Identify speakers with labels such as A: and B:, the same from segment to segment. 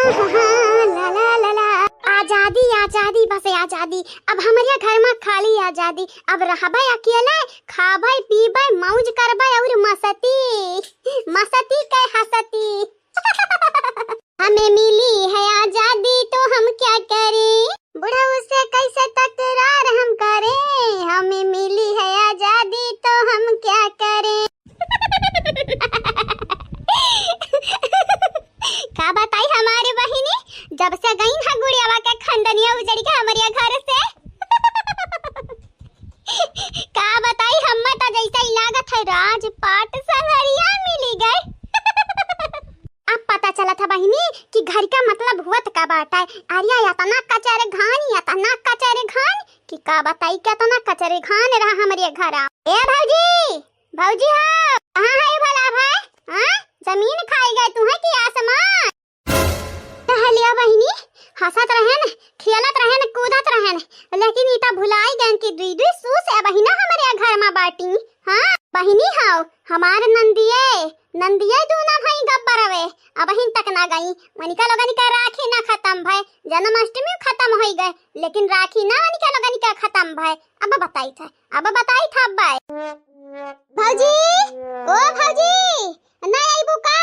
A: ला ला ला ला। आजादी आजादी बस आजादी। अब हमारे घर में खाली आजादी। अब रहबे अकेले, खाबे पीबे मौज करबे और मस्ती मस्ती के हंसती। हमें मिली है आजादी तो हम क्या करें, बुढ़ा उससे कैसे तकरार हम करें। हमें मिली है आजादी तो हम क्या करें। का बताई हमारे बहिनी, जब से गई है गुड़ियावा के खंडनिया उजड़ के हमारे घर से। का बताई हम तो जैसा ही लागत है राजपाट संगरिया मिली गए। अब पता चला था बहिनी कि घर का मतलब हुआ का बाटा है। अरिया या तना कचरे घान या तना कचरे घान कि का बताई क्या तना कचरे घान रहा हमारे घर। ए भौजी भौजी हो कहां है भला भाई? हां जमीन खाई गए तू है कि आसमान? कहलिया बहिनी हंसत रहन खेलत रहन कूदत रहन, लेकिन इता भुलाई गन कि दुई दुई सूस है बहिना हमारे घर में बाटी। हां बहिनी हाउ हमार नंदिये दूना भाई गब्बर हवे। अब हिन तक ना गई मनिका लोगन का राखी ना खत्म भय, जन्माष्टमी खत्म होई गए लेकिन राखी ना मनिका लोगन का खत्म भय। अब बताई था भाई भौजी ओ भौजी नहीं आई बुका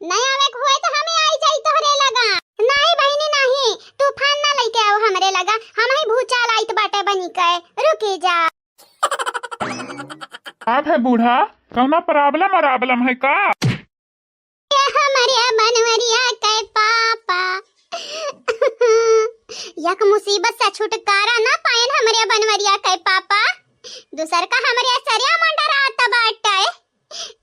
A: नहीं आवे हुए तो हमें आई जाई तोहरे लगा। नहीं बहिनी नहीं तूफान ना लेके आओ हमरे लगा, हम ही भूचाल आइत बाटे बनी के रुके जा।
B: आप है बूढ़ा कौना प्रॉब्लम है का?
A: हमारे बनवरिया के पापा यक मुसीबत से छुटकारा ना पाएन हमारे बनवरिया के पापा। दूसर का हमारे सरिया मंडरा आता बाटे।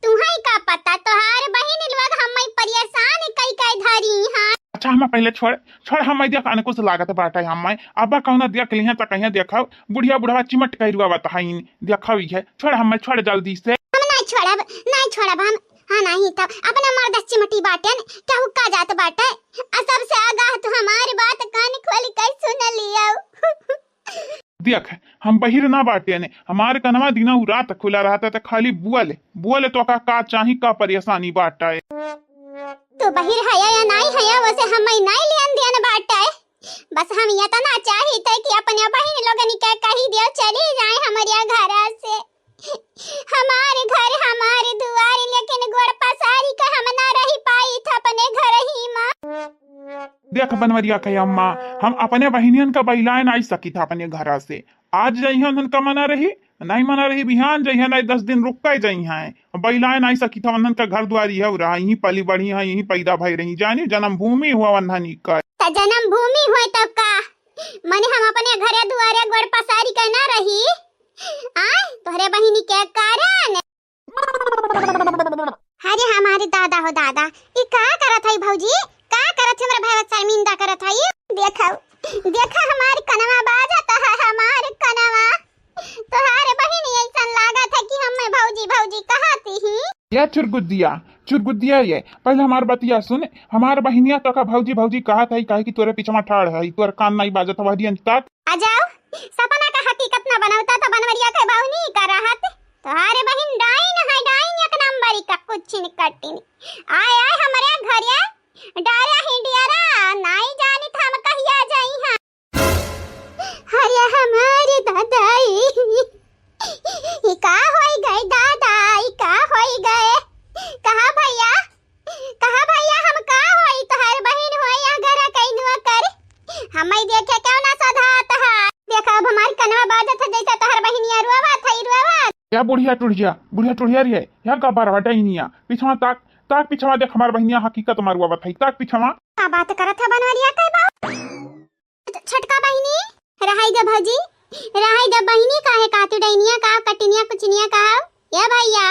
A: तुम्हाई का पता तोहार बहिन लोग हम परेशान कई धरी हां।
B: अच्छा हम पहले छोड़ हम देख अने कुछ लागत बाटे हम अब कौना देख लिया त कहिया देखा बुढ़िया बुढ़वा चिमट कइरुआ बताइन देखवी है। छोड़ जल्दी से।
A: हम नहीं छोड़ब हम। हां नहीं तब अपना मर्द चिमटी बाटन क्या हुक्का जात बाटे। सबसे आगाह तो हमारी बात कान खोल के सुन लियो।
B: देख हम बहिर ना बाटे ने हमार कनवा दिना रात खुला रहता त खाली बुआले तो का चाही का परेशानी बाटा है।
A: तो बहिर है या नहीं है वैसे हम नहीं लेन देन बाटा है। बस हम ये तो ना चाही थे कि अपने बहिन लोगन के कही दियो चली जाए हमारे घर से। हमारे घर हमारे दुआर लेकिन गोड़ पसारी का हम ना रही पाई था अपने घर ही मां।
B: देख बनवरिया के अम्मा हम अपने बहिनियन का बहिलाए नहीं सकी था अपने घर से। आज जइहन उनका मना रही बिहान जइहन 10 दिन रुक के जइहन बहिलाए नहीं सकी था। उनका घर द्वारी है रहा यहीं पली बढ़ी है यहीं पैदा भई रही जानी जन्मभूमि हुआ वंधनी का
A: जन्मभूमि हुए तब का माने हम अपने घरे दुआरे गोड़ पसारी का ना रही तोहरे बहिनी के कारण। अरे हमारे दादा हो दादा ये का करत है भौजी का करत है मेरा भाई शर्मिंदा करत है। देखा हमारे कनवा बाजत है हमारे कनवा तोहारे बहिनी ऐसा लागत है कि हम भौजी कहती ही।
B: या चुरगुदिया ये पहले हमार बतिया सुन। हमार बहिनिया तो का भौजी कहत है काहे कि तोरे पीछे ठाड़ है तोर कान नहीं बाजत हवदियन तक।
A: आ जाओ सपना का हकीकत ना बनावता तो बनवरिया के बाउनी का रहत। तोहारे बहिन डाइन एक नंबर का कुछ नहीं कट्टी नहीं आए हमारे घर या डारा हिंडियारा नहीं जानी था हम कहिया जाई हां। अरे हमारे दादाई ई का होई गए दादाई का होई गए कहां भैया हम का होई तोहार बहिन होई या घर कइनुआ कर हमई देखे क्यों ना सधात है। देखा अब हमारी कनवा बाजत है जैसा तोहार बहिनिया रुआवा
B: या बुढ़िया टुढ़िया रे या गबर हटइनिया पीछवा ताक पीछवा देख हमार बहिनिया हकीकत मारुआ बताई ताक पीछवा
A: का बात करत है बनवरिया के बाऊ। छटका बहिनी रहाई द भौजी रहाई द बहिनी काहे कातु डैनिया का कटिनिया कुचनिया का या भैया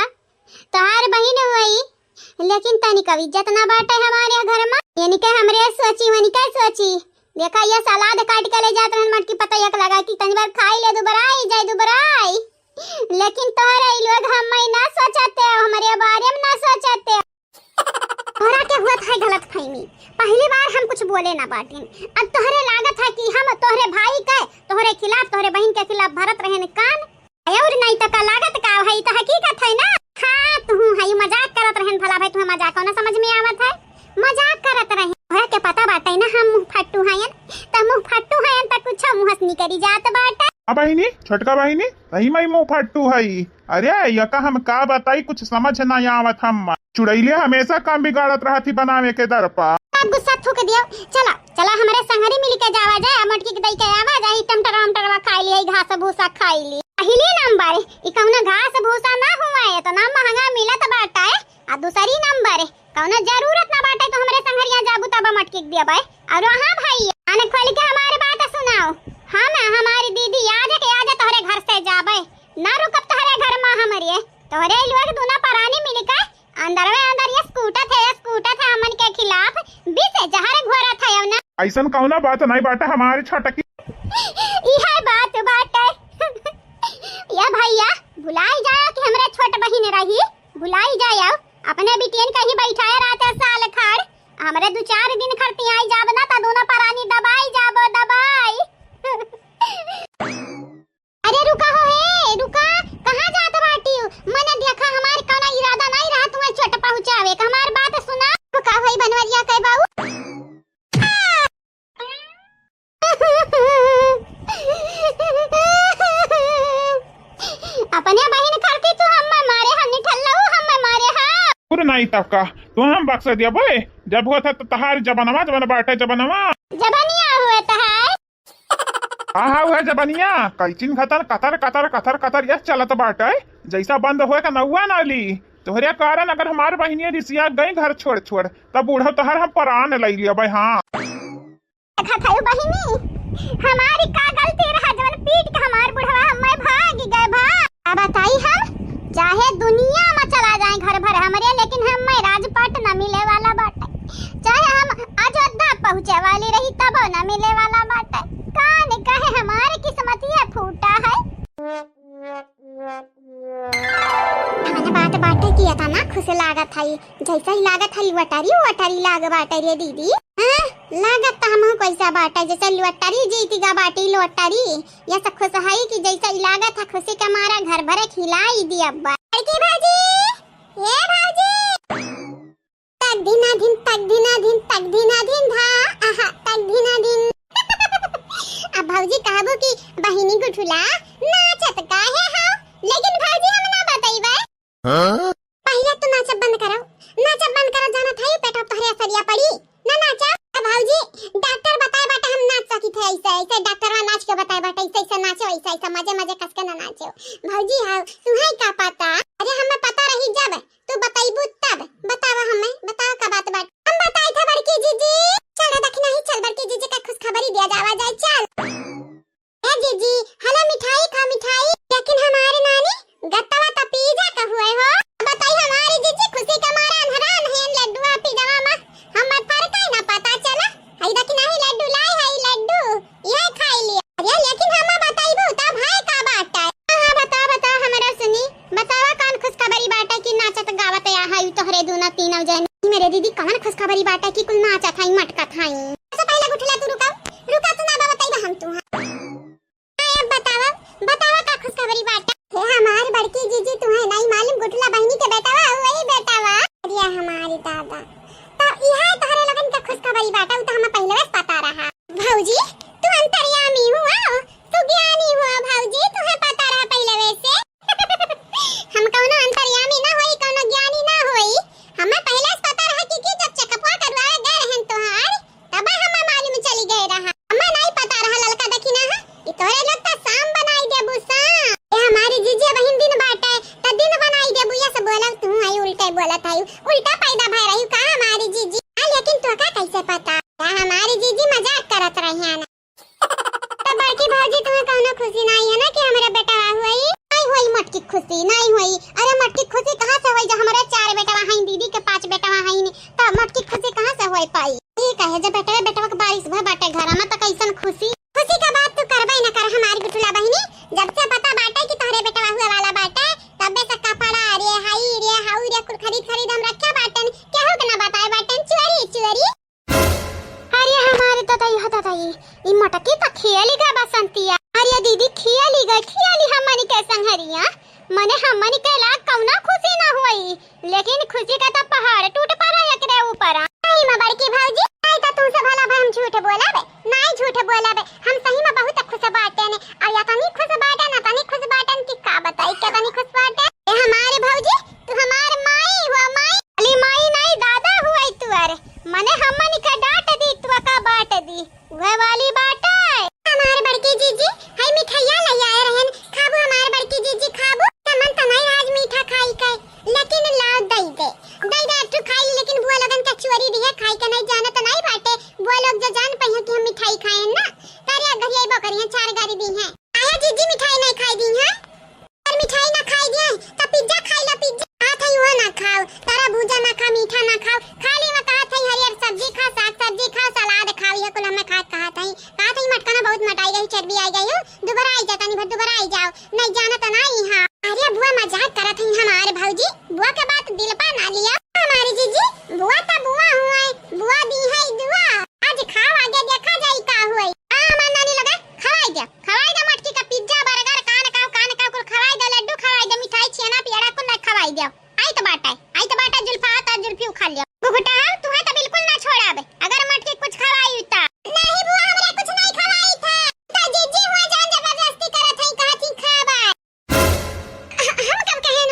A: तोहार बहिन होई लेकिन तनी का इज्जत ना बाटे हमारे घर में। यानी के हमरे सोची देखा ये सलाद काट के ले जात रहन मटकी पता एक लगा कि तनी बार खाई ले दुबराई लेकिन तोहरे लोग हम ना सोचते हमारे बारे में ना सोचते। तोहरा के हुआ था गलत फहमी पहली बार हम कुछ बोले ना बाटिन। अब तोहरे लागत है कि हम तोहरे भाई के तोहरे खिलाफ तोहरे बहन के खिलाफ भरत रहन कान और नहीं तो का लागत का है तो हकीकत है ना। हां तू है मजाक करत रहन भला भाई तुम्हें मजाक ना समझ में आवत है मजाक करत रहे। तोहरा के पता बाटे
B: बहिनी छोटका बहिनी सही में मुंह फट्टू है। अरे यका हम का बताई कुछ समझ नहीं आवत। हम चुड़ैले हमेशा काम बिगाड़त रहती बनावे के दर पर।
A: गुस्सा थूक दियो। चला चला हमारे संगरी मिल के जावा जाए मटकी के दई के आवा जाई टमटरवा खाई ली घास भूसा खाई ली। पहले नंबर ई कौनो घास भूसा ना हुआ है तो ना महंगा मिलत बाटा है। आ दूसरी नंबर कौनो जरूरत ना बाटे तो हमारे संगरिया जाबू तब मटकी के दिया भाई। और हां भाई आने खोल के हमारे बात सुनाओ। हां ना हमारी दीदी आज तोहरे घर से जाबे ना रुकब तोहरे घर में हमारे तोहरे लोग दोना परानी मिल के अंदर ये स्कूटर थे हमन के खिलाफ बीस जहर घोरा था ना।
B: ऐसन कौना बात नहीं बाटा हमारे छोटकी
A: इहा बात या भैया भुलाई जाओ कि हमरे छोट बहिन रही भुलाई जाओ अपने बिटियन कहीं बैठाए रहते साल खाड़ हमरे 2-4 दिन खरती आई जाब ना ता दोनों परानी दबाई जाबो दबाई। अरे रुका हो हे रुका कहां जात बाटी मने देखा हमार कोनो इरादा नहीं रहा तुम्हें छोट पहुंचावे का हमार बात सुना का होई बनवरिया कह बाऊ। अपने बहन करती तो हम मारे हम निठल्लू हम मारे हां
B: पूरा नहीं तका तो हम बक्सा दिया बोले जब हुआ था तो तहार जबनवा बाटे जबनवा
A: जबनिया हुए तहार
B: हाँ हुआ जबनिया कैचिन खतर Qatar Qatar Qatar Qatar yes चलत बाटे जैसा बंद होए का नौवा नाली तोहरे कारण अगर हमार बहनिया रिसिया गई घर छोड़ तब बूढ़ा तोहर हम परान ले लिया भाई। हाँ
A: खायो बहिनी हमारी का गलती रहा जवन पीट के हमार बुढ़वा हमें भाग गए भा। अब बताई हम चाहे दुनिया में चला जाए घर भर हमरे लेकिन हमें राजपाट न मिले वाला बाटे चाहे हम अयोध्या पहुंचे वाली रही तब न मिले वाला बाटे कान कहे हमारे किस्मत ये फूटा है। हमने बात बाटे किया था ना खुश लागत है जैसा ही लागत है वटारी लाग बाटे रे दीदी। हां लागत हम कैसा बाटे जैसे लुटारी जीती गा बाटी लोटारी ये सब खुश है कि जैसा ही लागत है खुशी का मारा घर भरे खिलाई दी अब्बा की भाजी ये भाजी तक दिना दिन धा आहा तक दिना दिन। अब भौजी कहबो कि बहिनी गुठुला नाचत काहे हो लेकिन भौजी हम ना बताइबे। हां पहले तो नाचब बंद करो जाना था पेट तोहरे असरिया पड़ी ना नाचा। भौजी डॉक्टर बताए बाटे हम नाच सकी थे ऐसे डॉक्टरवा नाच के बताए बाटे ऐसे नाचो ऐसे मजे कस के ना नाचो। भौजी हां तुम्हें का पता अरे हमें पता रही जब तू बताइबू तब बताओ का बात हम बताई था बड़की जीजी चल देखना ही चल बड़की जीजी का खुश खबरी दिया जावा जाए चल। ए जीजी हला मिठाई खा मिठाई लेकिन हमारे नानी गत्तवा त पिज्जा का हुए हो बताई हमारी जीजी खुशी का मारा हैरान है लड्डूआ पिज्जा में हम फर्क है ना पता चला हई देखी नहीं लड्डू लाई है लड्डू यह खाई लिया। अरे लेकिन हम बताइबो तब है का बात है। हां बता हमरा सुनी बतावा कौन खुश खबरी बाटा की नाचत गावत या है तोहरे दोनों तीनों जन मेरे दीदी कौन खुश खबरी बाटा की कुल नाचा थाई मटका थाई सबसे पहले गुठला तू रुका तू ना बताइबा हम तू। हां बतावा का खुश खबरी बाटा हे हमार बड़की जीजी तुम्हें नहीं मालूम गुठला बहनी के बेटावा वही बेटावा अरे हमारी दादा तो यह तोहरे लगन का खुश खबरी बाटा तो हमें पहले से पता रहा। भौजी तू अंतर्यामी हुआ तू ज्ञानी हुआ भौजी तुम्हें पता रहा पहले वैसे। हम कोनो अंतर्यामी ना होई कोनो ज्ञानी ना होई हमें पहले से पता रहा कि जब चेकअपवा करवाए गए रहन तोहार तब हमें मालूम चली गए रहा हमें नहीं पता रहा ललका देखी ना ई तोरे लोग त शाम बनाई देबू सा ए हमारी जीजी बहन दिन बाटे त दिन बनाई देबू ये सब बोला तू आई उल्टे बोलत आई उल्टा पैदा भय रही का हमारी जीजी लेकिन तो का कैसे पता हमारी जीजी मजाक करत रही है ना। तो बड़की भौजी तुम्हें कोनो खुशी नहीं है ना कि हमारा बेटा हुई नहीं हुई मटकी खुशी नहीं हुई। अरे मटकी खुशी कहां से हुई जब हमारे 4 बेटा हैं दीदी के 5 बेटा हैं तो मटकी खुशी कहां से होई पाई। ये कहे जब बेटा के बारिश भय बाटे घर में तो कैसन खुशी का बात तू करबे ना कर हमारी गुठुला बहिनी जब से पता बाटे कि तोहरे बेटा हुए वाला बाटे तब से कपड़ा रे हाई रे हाउ रे कुल खरीद हम रखा बाटन क्या हो के ना बताए बाटन चोरी। अरे हमारे तो ई मटकी तो खेली गा बसंतिया अरे दीदी खेली हमनी के संगरिया मने हमनी के ला कौना खुशी ना हुई लेकिन खुशी का तो पहाड़ टूट पड़ा एकरे ऊपर। नहीं मां बड़की भौजी नहीं तो तू से भला हम झूठ बोलाबे नहीं झूठ बोलाबे हम सही में बहुत खुश बाटे ने और या तो नहीं खुश मने हमनी का डांट दी तू का बाट दी वह वाली बाट है। हमारे बड़की जीजी हाय मिठाइया ले आए रहन खाबो हमारे बड़की जीजी खाबो मन त नहीं आज मीठा खाई के लेकिन लाओ दई दे तू खाई लेकिन बुआ लगन का चोरी दिया खाई के नहीं जाना त नहीं बाटे बुआ लोग जो जान पहिया कि हम मिठाई खाए ना तारे घर आई बकरियां 4 गाड़ी दी हैं आया जीजी मिठाई नहीं खाई दी हैं और मिठाई ना खाई दिए त पिज्जा खाई ला पिज्जा हां थई वो ना खाओ तारा भूजा ना खा मीठा ना खाओ खाली में कहा थई हरियर सब्जी खा साग सब्जी खा सलाद खाओ ये कुल हमें कहा थई मटका ना बहुत मटाई गई चर्बी आई गई हो दोबारा आई जाता नहीं भर दोबारा आई जाओ नहीं जाना तो नहीं हां अरे बुआ मजाक करत हई हमारे भौजी बुआ के बात दिल पा ना लिया हमारी जीजी बुआ ता बुआ हुआ है बुआ दी है दुआ आज खाओ आगे देखा जाई का हुई हमार नानी लगा खवाई दे मटकी का पिज्जा बर्गर कान का कुल खवाई दे लड्डू खवाई दे मिठाई छेना पेड़ा कुल ना खवाई दे आई तो बाटा जुल्फा ता जुल्फी खा लिया बुगटा तू है तो बिल्कुल ना छोड़ाबे अगर मटकी कुछ खवाई ता नहीं बुआ हमरे कुछ नहीं खवाई था तो जीजी हुआ जान जबरदस्ती करत हई कहा थी खाबा हम कब कहे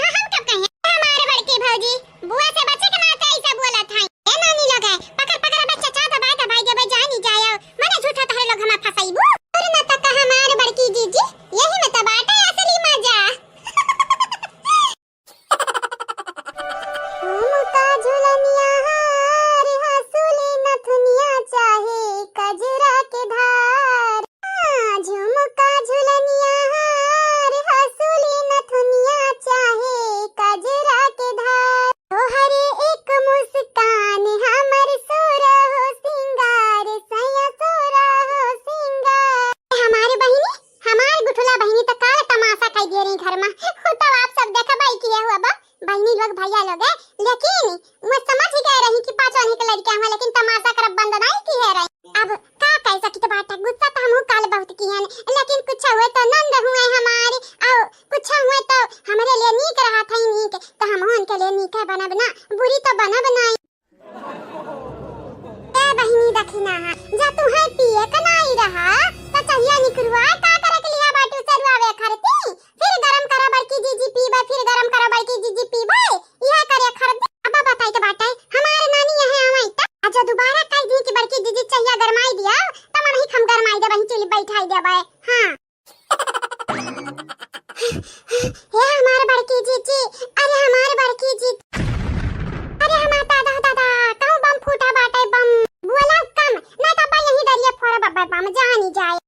A: हमारे बड़की भौजी बुआ से बचे के नाते ऐसा बोला था ए नानी लगा पकड़ बच्चा चा दबाई दे जानी जायो मने झूठा तहरे लोग हमें फसाईबू और न तक हमारे बड़की जीजी यही में तो बात है असली मजा झुमका झुलनिया हार हंसुली नथुनिया चाहे कजरा के धार झुमका झुलनिया हार हंसुली नथुनिया चाहे कजरा के धार तोहरे एक मुस्कान हमर सोरा हो सिंगार सया सोरा हो सिंगार हमारे बहिनी हमारे गुठुला बहिनी तो काल तमाशा कर दे रही घर में तो आप सब देखा भाई किया हुआ बा बहिनी लोग भैया लोग है लेकिन मैं समझ ही गए रही कि पांचवां की लड़कियां हैं लेकिन तमाशा करब बंद नहीं की है रही अब का कैसा की तो बात है गुस्सा तो हम काल बहुत की है लेकिन कुछ हुए तो नंद हुए हमारे और कुछ हुए तो हमारे लिए नीक रहा था ही नीक तो हम उनके लिए नीक है बना बना बुरी तो बना बनाई ए बहिनी दखिना जा तू है पिए कनाई रहा तो चाहिए निकलवा का करे के लिया बाटू सरवावे खरती फिर गरम करा बड़की जीजी पीबा फिर गरम करा बड़की जीजी पीबा यह करे खरती अब बताई तो बात है हमारे नानी यहां आवई त आज दोबारा कह दी कि बड़की जीजी चाहिए गरमाई दिया त मन ही हम गरमाई दे बहिन चुली बैठाई देबे हां ये हमारे बड़की जीजी अरे हमारे बड़की जीजी अरे हमारा दादा कहूं बम फूटा बाटे बम बोला कम ना तो यही दरिया फोड़ा बब्बा बम जानी जाए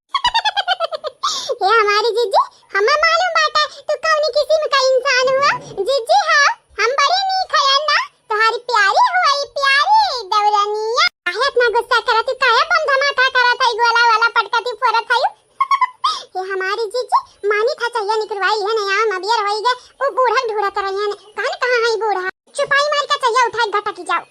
A: ये हमारी जीजी हमें मालूम बात है तू कौन किस्म का इंसान हुआ जीजी हाँ हम बड़े नी खया ना तुम्हारी प्यारी हुई प्यारी दौरानिया काहे इतना गुस्सा करत काहे बम धमाका करत है गोला वाला पटकती फोरत है ये हमारी जीजी मानी था चाहिए निकलवाई है ना हम अबियर होई गए वो बूढ़ा ढूंढा कर रही है कान कहां है बूढ़ा चुपाई मार के चाहिए उठाए गटा की जाओ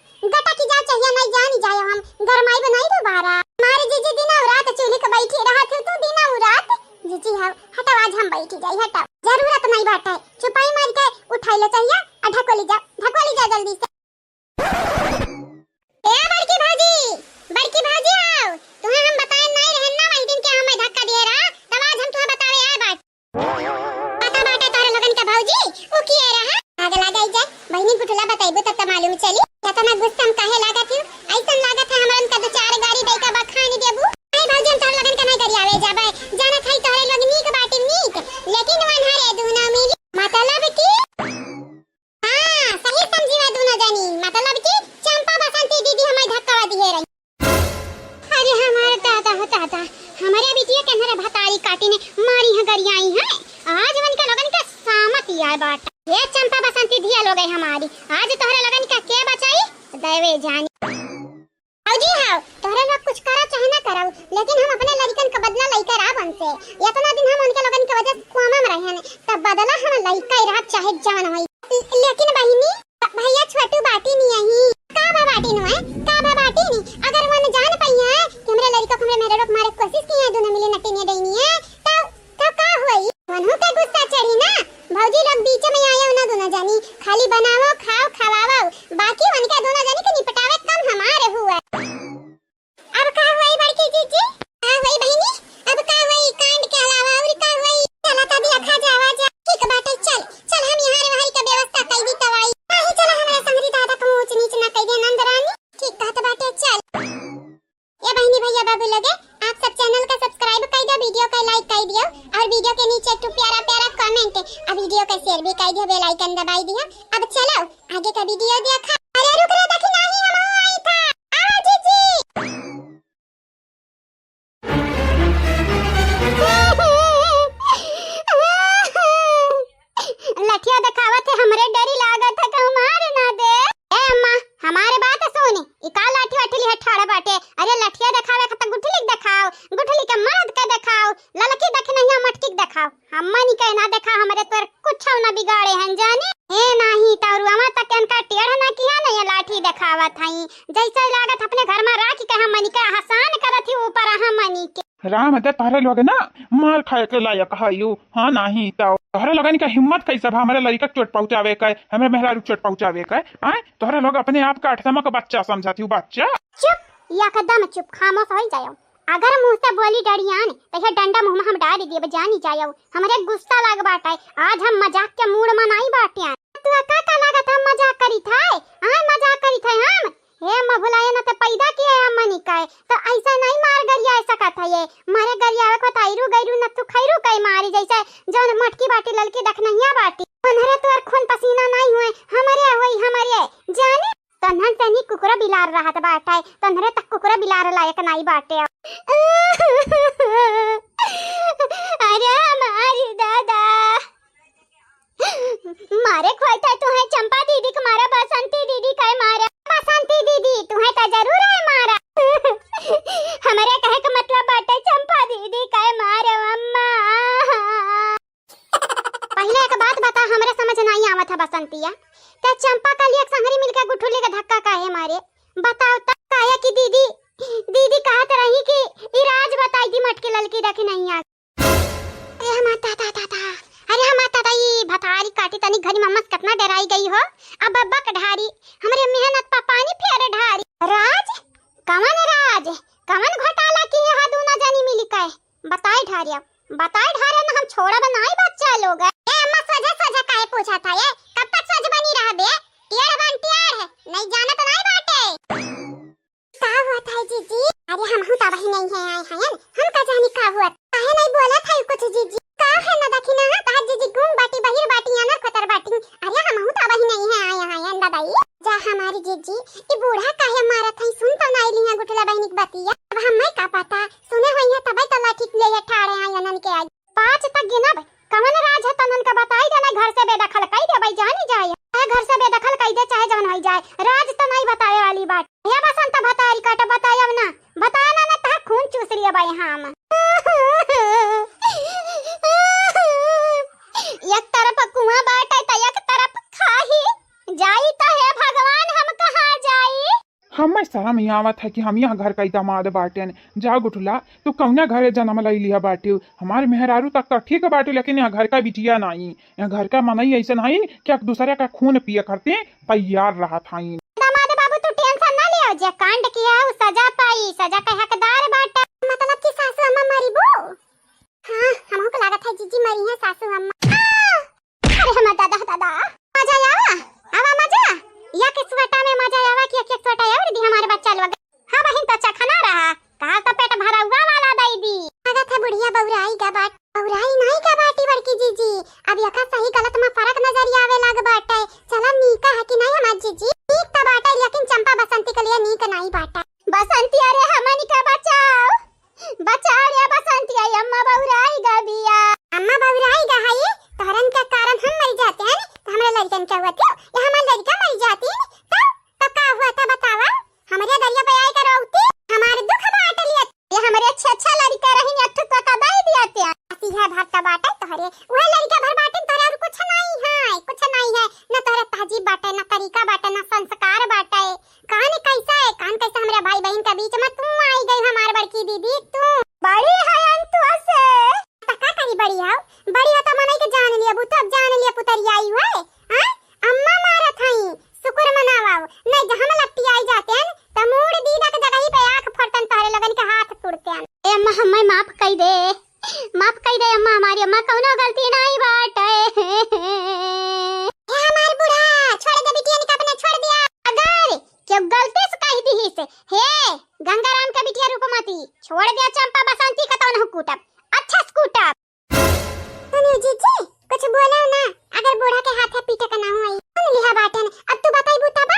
A: चाहिए नहीं जानी जाए हम गरमाई बनाई दोबारा हमारे जीजी दिना रात चूल्हे पे बैठी रहा थे तू दिना रात जीजी हाँ हटाओ आज हम बैठी जाई हटाओ जरूरत नहीं बात है चुपाई मार के उठाई ले चाहिए ढकोली जा जल्दी से ए बड़की भाजी आओ तुम्हें हम बताए नहीं रहना वही दिन के हमें धक्का दे रहा तब आज हम तुम्हें बतावे आए बात पता बाटे तारे लगन का भौजी वो किए रहा आगे लगा जाए बहनी गुठला बताइबो तब मालूम चली तना गुस्सा काहे लागत है ऐसा लागत है हमरन का दो 4 गाड़ी दे का बखानी देबू नहीं भौजी हम तार लगन का नहीं करी आवे जाबे जाना थाई तोरे लोग नीक बाटे नीक लेकिन वन हरे दुना मिली मतलब की हां सही समझीवा दुना जानी मतलब की चंपा बसंती दीदी हमें धक्का दिए रही अरे हमारे दादा हमारे बिटिया के हमारे भतारी काटी ने मारी है गरियाई है आज मन का लगन का सामत यार बात ये चंपा बसंती दिया लोग है हमारी आज तोहरे लगन का के बचाई देवे जानी औजी हां तोहरे लोग कुछ करा चाहे ना कराऊ लेकिन हम अपने लड़कन का बदला लइका रा बन से इतना दिन हम उनके लगन के वजह कोमा में रहे हैं तब बदला हम लइका ही रहा चाहे जान होई लेकिन बहिनी भैया छोटू बाटी नहीं आई का बाटी नो है का बाटी नहीं अगर मन जान पई है कि हमरे लड़का को मेरे रोक मारे कोशिश की है दोनों मिले नटनी देनी है तो का होई वनु पे गुस्सा चढ़ी ना भौजी लोग बीच में आए ना दोनों जानी खाली बनाओ खाओ खवाओ बाकी उनका दोनों जानी के निपटावे कम हमारे हुआ अब का हुई बड़की जीजी का हुई बहनी अब का हुई कांड के अलावा और का हुई चला तभी खा जावा जा ठीक बात है चल हम यहाँ रहाई का व्यवस्था कर दी तवाई लाइक कर दियो और वीडियो के नीचे एक प्यारा प्यारा कमेंट और वीडियो का शेयर भी कर दियो, बेल आइकन दबाई दियो। अब चलो आगे का वीडियो देखा। अरे रुक रे देखी नहीं हम आई था। आ जीजी लठिया दिखावत है, हमरे डरी लागत है कहूं मार ना दे। ए अम्मा हमारे बात सुनी, ई का लाठी वाठी है ठाड़ा बाटे। अरे लठिया दिखावे खत गुठली दिखाओ, गुठली के मर्द के दिखाओ, ललकी देखे नहीं मटकी दिखाओ। अम्मा नी कह ना देखा हमरे तोर कुछ ना बिगाड़े हन जाने। ए नहीं तरुआ तक इनका टेढ़ ना किया नहीं लाठी दिखावत हई, जैसे लागत अपने घर में राख के हम मनी का हसान करत ही ऊपर हम मनी के।
B: राम दे तारे लोग ना मार खाए के लायक हयू। हाँ नहीं तो तोहरे लगन का हिम्मत कैसे बा हमारे लड़का चोट पहुंचावे का, हमारे मेहरारू चोट पहुंचावे का। आए तोहरे लोग अपने आप का 8वां का बच्चा समझती हूँ। बच्चा
A: चुप या कदम चुप खामोश हो जाओ। अगर मुंह से बोली डरियान तो ये डंडा मुंह में हम डाल दिए जानी जाओ। हमरे गुस्सा लाग बाटे, आज हम मजाक के मूड में नहीं बाटे। तू का लागत हम मजाक करी थाए, हां मजाक करी थाए हम। हे मभुलाया न तो पैदा किए हम मनी काए, तो ऐसा नहीं मार गरिया ऐसा कथा ये मारे गरिया को थाइरू गइरू न तू खैरू कई मारी जैसे जौन मटकी बाटी ललकी दखनहिया बाटी। मनहरे तोर खून पसीना नहीं हुए हमरे होई हमरे जाने। तन्हन तनी कुकुरा बिलार रहत बाटे, तन्हरे तक कुकुरा बिलार लायक नहीं बाटे। अरे हमारी दादा मारे खोलता तू है चंपा दीदी के मारा, बसंती दीदी का मारा। बसंती दीदी तू है तो जरूर है मारा। हमारे कहे का मतलब बाटे चंपा दीदी का मारा अम्मा। पहले एक बात बता, हमरे समझ नहीं आवत है बसंतिया, ते चंपा का लिए संगरी मिलकर गुठुली का धक्का काहे मारे बताओ। तब काहे कि दीदी दीदी कहत रही कि इराज बताई दी मटकी ललकी रखी नहीं आ। ए माता ता अरे हम माता ये भतारी काटी तनी घरी मम्मा कितना डराई गई हो। अब बब्बा का ढारी हमरे मेहनत पा पानी फेरे ढारी। राज कमन घोटाला की है दोनों जानी मिली के बताई ढारिया ना हम छोड़ा बनाई बच्चा लोग। ए अम्मा सजा काहे पूछा था ये, कब तक सज बनी रह बे? टेढ़ बन टेढ़ है नहीं जाना तो नहीं बाटे। का हुआ था जीजी? अरे हम हूं तब ही नहीं है आए हैं, हम का जानी का हुआ काहे नहीं बोला था कुछ जीजी। का है ना देखी ना कहा जीजी गुम बाटी बहिर बाटी अनर खतर बाटी। अरे हम हूं तब ही नहीं है आए हैं दादाई जा हमारी जीजी। ई बूढ़ा काहे मारा था सुन तो नहीं लिया गुटला बहनी की बतिया। अब हम मैं का पता सुने होई है तब तो लाठी ले ये ठाड़े आए अनन के आज 5 तक गिनब कवन राज है तनन का बताई देना। घर से बेदखल कई दे भाई जानी जाए, घर से बेदखल कई दे चाहे जवन हो जाए, राज तो नहीं बताए वाली बात। हे बसंत भतारी काटा बताया ना, बताया ना ता खून चूस लिया भाई हम। एक तरफ कुआं बाटे त एक तरफ खाही जाई त हे भगवान हम कहां जाई।
B: हमें शर्म ही आवत है कि हम यहाँ घर का दामाद बाटे। जा गुठुला तू कौना घरे जन्म लाई लिया बाटे। हमारे मेहरारू तक तो ठीक बाटे, लेकिन यहाँ घर का बिटिया नहीं, यहाँ घर का मनई ऐसा नहीं कि एक दूसरे का खून पिए करते तैयार रहा था।
A: दामाद बाबू तू टेंशन ना लियो, जे कांड किया है सजा पाई, सजा का हकदार बाटे। मतलब कि सासू अम्मा मरी बो? हां हमहु को लागत है जीजी मरी है सासू अम्मा। अरे हम दादा मजा आवा मजा या किस्वटा में मजा आवा कि किस्वटा और दी हमारे बच्चा लोग। हां बहन तो चखना रहा कहा तो पेट भरा हुआ वाला दई दी। लागत है बुढ़िया बौराई का बाट बौराई नहीं का बाटी बड़की जीजी। अब यका सही गलत में फर्क नजर आवे लाग बाटे। चला नीका है कि नहीं हमार जीजी? नीक त बाटे लेकिन चंपा बसंती के लिए नीक नहीं बाटे। बसंती अरे हमनी का बचाओ रे बसंती आई अम्मा बौराई गा बिया। अम्मा बौराई गा है तोहरन के कारण हम मर जाते हैं तो हमरे लड़कन क्या हुआ थी या हमार लड़का मर जाती तो का हुआ था बतावा। हमरे दरिया पे आई कर औती हमारे दुख बांट लिया। ये हमरे अच्छा लड़का रही अठु तो का दई दिया थे ऐसी है भात का बाटे तोहरे वह लड़का भर बाटे तोरे और कुछ नहीं है न तोरे तहजीब बाटे न तरीका बाटे न संस्कार बाटे। कान कैसा है हमरे भाई बहन के बीच में तू आई गई हमार बड़की दीदी। तू बड़ी है अंतु से तका करी बड़ी हो तो मनई के जान लिया बुत अब जान लिया पुतरिया आई हुए हां अम्मा मारत हई शुक्र मनावाओ नहीं जहां में लट्टी आई जाते हैं त मूड दीदा के जगह ही पे आंख फटन तोरे लगन के हाथ टूटते हैं। ए अम्मा हमें माफ कर दे अम्मा, हमारी अम्मा कौनो गलती नहीं बाटे। हे हमार बुढ़ा छोड़ दे बिटिया ने अपने छोड़ दिया। अगर क्यों गलती से कह दी ही से हे गंगाराम के बिटिया रूपमती छोड़ दिया चंपा बसंती का तो न कूटब। अच्छा स्कूटर तने जीजी कुछ बोलो ना, अगर बूढ़ा के हाथ पीटे का ना होई सुन लिया बाटन। अब तू बताई बुता बा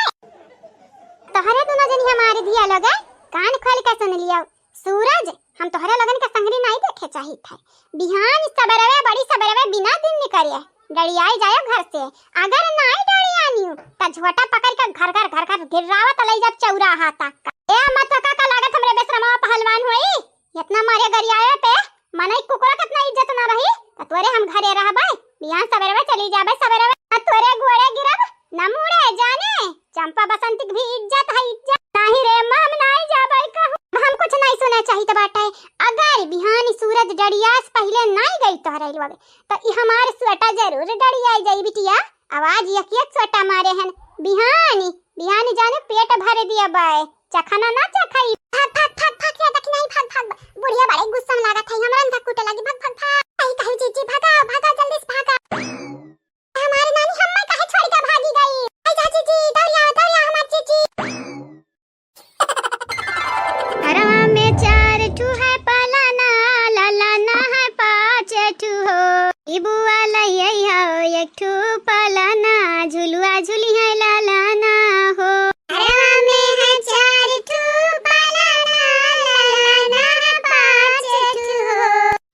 A: तोहरे दोनों जन हमारे दिया लगा कान खोल के सुन लियो। सूरज हम तोहरे लगन के संगरी नहीं देखे चाहिए थे। बिहान सबेरे बड़ी सबेरे बिना दिन निकलिए डरियाई जायो घर से। अगर नहीं डरियानी त झोटा पकड़ के घर घर गिरावत लई जब चौराहा तक। ए मत का लागत हमरे बेशरमा पहलवान होई इतना मारे गरियाए पे मनई कुकरा कितना इज्जत ना रही त तोरे हम घरे रहबै। बिहान सबेरे चली जाबे सबेरे त तोरे गोड़े गिरब न मुड़े जाने। चंपा बसंती भी इज्जत है इज्जत नहीं रे हम नहीं जाबै कहूं। हम कुछ नहीं सुने चाहिए बाटे। अगर बिहानी सूरज डरियास पहले नहीं गई तोहरे लोग तो ई हमार स्वेटा जरूर डरियाई जाई बिटिया। आवाज यकियत स्वेटा मारे हन बिहानी बिहानी जाने पेट भर दिया बाय चखना ना चखाई। भाग भाग भाग भाग या देख नहीं भाग भाग बुढ़िया बड़े गुस्सा में लागत है हमरा अंधा कूटे लगी। भाग भाग भाग आई कहे जीजी भागा भागा जल्दी से भागा। हमारी नानी हम्मा कहे छोड़ के भागी गई। आई जा जीजी दौड़िया हमार जीजी। घरवा में 4 ठू है पालाना लालाना है 5 ठू हो। ई बुआ लई हो 1 ठू पालाना झुलुआ झुली है लालाना हो। घरवा में है 4 ठू पालाना लालाना है 5 ठू हो।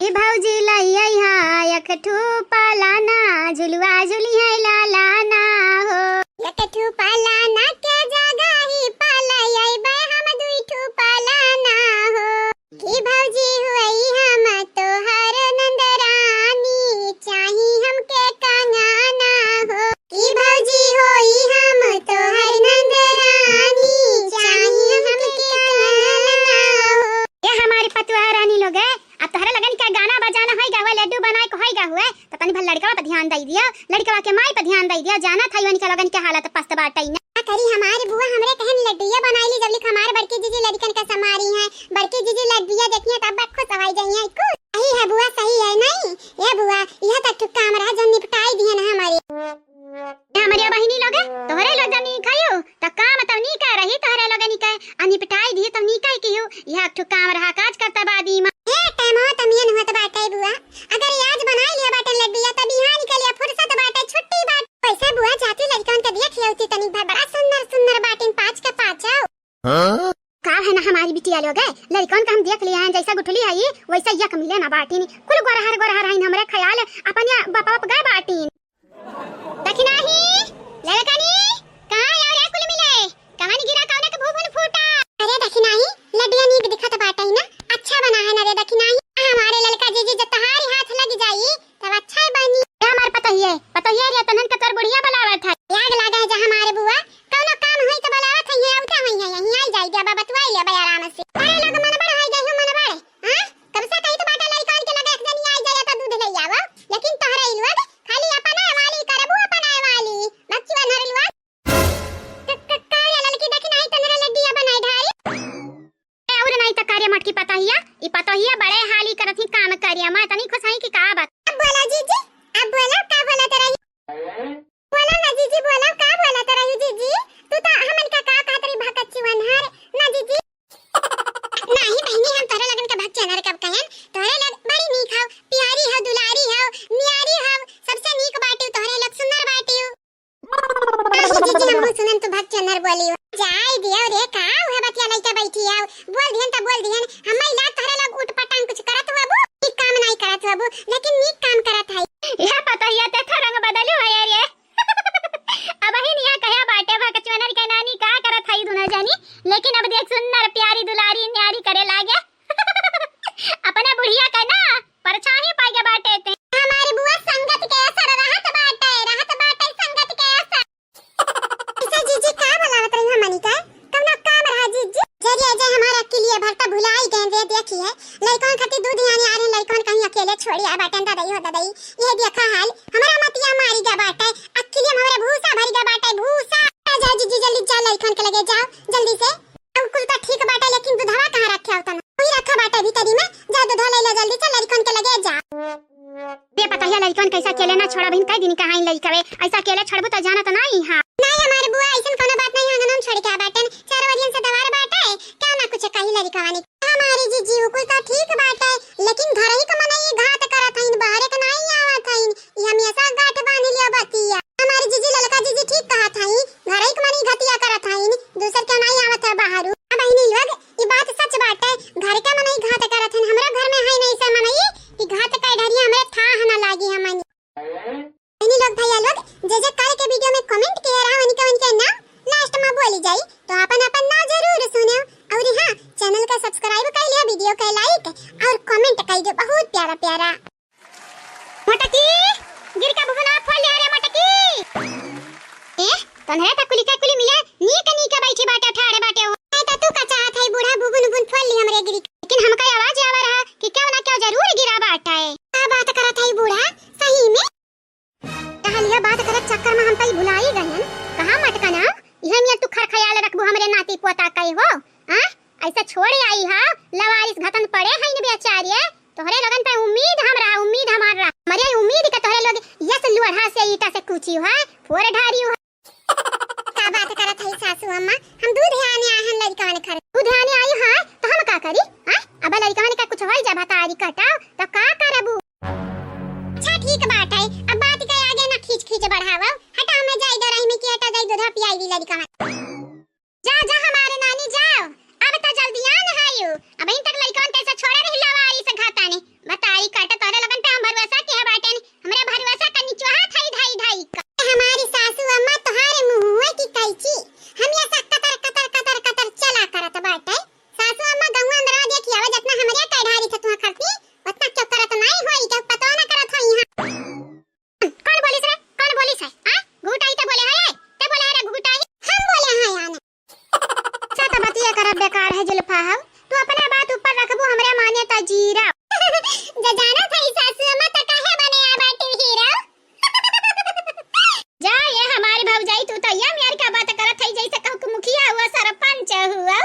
A: ई भौजी लई हो 1 ठू पालाना झुलुआ झुली है लालाना हो। 1 ठू पालाना के जगह ही पालाई बे हम 2 ठू पालाना हो। की भौजी हुई हम तो हर नंदरानी चाही हमके कंगाना हो। की भौजी हुई हम तो हर नंदरानी चाही हमके कंगाना हो। ये हमारी पतुआ रानी लोग है। अब तोहरा लगन का गाना बजाना होई गावे लड्डू बनाए को होई गा हुए तो तनी भल लड़का पे ध्यान दई दिया। लड़का के माई पे ध्यान दई दिया। जाना था वन के लगन के हालत पस्त बाटई ना करी। हमारी बुआ हमरे कहन लड्डूया बनाईली जब लिख हमारे बड़की जीजी लड़कन का समारी है। बड़की जीजी लड्डूया देखिए तब खुश हवाई जाइए को सही है बुआ सही है नहीं। ये बुआ यह तक ठुक्का हमरा जन निपटाई दिए ना हमारे बहिनी लोग तोहरे लोग जनी खायो त काम त नी कर रही तोहरे लोग नी कह अनि पिटाई दिए त नी कह कियो यह ठुक्का हमरा काज करता बादी में ए टाइम हो त मियन होत बाटे बुआ। अगर आज बनाई लिया बाटे लड्डूया त बिहान निकलिया फुर्सत बाटे छुट्टी बाटे पैसा बुआ जाती लड़कन के देख लेउती तनी बड़ा सुंदर सुंदर बाटिन 5 के 5 आओ। का है ना हमारी बिटिया लोग लड़कन का हम देख लिया हैं जैसा गुठली है वैसा यक मिले ना बाटिन कुल गोरहर है हमरे ख्याल अपन बापा गए बाटिन देखी नहीं लड़कनी कहां यार ये कुल मिले कहानी गिरा कौन के भूभुन फूटा। अरे देखी नहीं लड्डूया नीक दिखत बाटे ना अच्छा बना है ना रे। देखी नहीं हमारे लड़का जीजी जब तहारी हाथ लग जाई तब अच्छा बनी। हमार पता ही रे तनन के तर बुढ़िया बुलावत है याद लागा है जा हमारे बुआ कोनो काम होई त बुलावत है औटा होई है यहीं आई जाई जा बाबा तुआई ले बे आराम से। अरे लोग मन बड़ा है जाई मन बड़े हां कब से कही तो बाटा लड़कन के लगे एक दिन आई जाई त दूध ले आवो लेकिन तोहरे इलवा खाली अपना वाली करबू अपना वाली बच्चवा नर इलवा कार्य लड़की देखी नहीं तनरा लड्डिया बनाई ढाई और नहीं त कार्य मटकी पता हिया बड़े हाली करत ही काम करिया मैं तनी खुश हई कि का बात। अब बोला जीजी अब बोला का बोला तेरा बोला ना जीजी बोला का बोला तेरा जीजी तू तो हमन का कहतरी भकत चिवनहर ना जीजी नहीं बहनी हम तोरे लगन के भक्त चनर कब कहन तोरे लग बड़ी नीक हो प्यारी हो दुलारी हो न्यारी हो सबसे नीक बाटी तोरे लग सुंदर बाटी हो। जीजी हम सुनन तू भक्त चनर बोली जाई दियो रे का है बतिया लइका बैठी आओ बोल दिहन हम इला तोरे लग उठ पटांग कुछ करत बाबू नीक काम नहीं करत बाबू लेकिन नीक काम करत है। यह पता ही ते था रंग बदलू है यार ये अब ही निया कया बाटे भगत चनर के नानी का करत है दुना जानी लेकिन अब देख सुंदर प्यारी दुलारी न्यारी करे लागे अपना बुढ़िया का ना परछाई पागे बाटे ते हमारी बुआ संगत के असर रहत बाटे संगत के असर। ऐसा जीजी का बुलावत रही हमनी का कौनो काम रहा जीजी जरिए जे हमारा के लिए भरता भुलाई गए रे देखी है लइकन खाती दूध यानी आ रहे लइकन कहीं अकेले छोड़ी आ बाटन दाई हो दाई ये देखा हाल हमारा मतिया मारी गा बाटे अकेले हमारे भूसा भरी गा बाटे भूसा जा जीजी जल्दी जा लइकन के लगे जाओ जल्दी से अब कुल तो ठीक बाटे लेकिन दूधवा कहां रखे होता ना वही रखा बाटे भीतरी में जा दूध ले ले जल्दी से लइकन के लगे जा। बे पता है लइकन कैसा अकेले ना छोड़ा बिन कई दिन कहां लइकवे ऐसा अकेले छोड़बू त जाना त नहीं हां नहीं हमारे बुआ ऐसन कोनो बात नहीं हंगनम छोड़ के बाटन चार वजन से दवार बाटे क्या ना कुछ कही लड़का वाली हमारी जीजी को तो ठीक बाटे लेकिन घर ही को मनाई चैनल का सब्सक्राइब कर लिया, वीडियो का लाइक और कमेंट कर दो बहुत प्यारा प्यारा। मटकी गिर का बुबना फल ले रे मटकी। तन्हे तक कुली का कुली मिले नी का बैठी बाटे ठाड़े बाटे हो त तू का चाहत है बूढ़ा बुबुन बुन फल ली हमरे गिरी, लेकिन हमका आवाज आवा रहा कि क्यों ना क्यों जरूर गिरा बाटा है। का बात करत है बूढ़ा सही में कहलिया बात करत चक्कर में हम तई भुलाई गहन। कहां मटका ना इहे में तू खर ख्याल रखबो हमरे नाती पोता कई हो। हां ऐसा छोड़े आई हा लवारिस घतन पड़े हैं न बेचारे। तोहरे लगन पे उम्मीद हमारा मरे उम्मीद का तोहरे लोग यस लोढ़ा से ईटा से कुची है फोड़ ढारी हो। का बात करत है सासू अम्मा, हम दूध आने आहन लड़का ने खर दूध आने आई हां तो हम का करी। हां अब लड़का ने का कुछ होई जा बतारी कटाओ तो का करबू। अच्छा ठीक बात है, अब बात के आगे ना खींच बढ़ावा। हटा मैं जाई दरही में की हटा जाई दूध पियाई दी लड़का। जा जा हमारे नानी जाओ, अब तो जल्दी आन हायो। अब इन तक लड़का ने से छोड़ा रही लवारी से घाता ने बताई काटा तोरे लगन पे हम भरोसा के बाटे हमरे भरोसा का नीचो हाथ है ढाई ढाई का। हमारी सासू अम्मा तोहारे मुंह की कैची हम ये सब कतर चला करत बाटे। सासू अम्मा गौवा अंदर देखी आवे जितना हमरे कढ़ारी से तुहा खरती उतना क्यों करत नहीं होई के पता ना करत होई। यहां कौन बोलिस रे हां घुटाई तो बोले है ते बोले है घुटाई हम बोले है याना सत बतिया करब बेकार है जुल्फा हो। तू अपना बात ऊपर रखबो हमरे माने त जीरा जे जाना थई सासू अम्मा त काहे बने आ बाटी हीरा। जा ये हमारी भौजाई तू तो ये मेर का बात करत है जैसे कहू मुखिया हुआ सरपंच हुआ।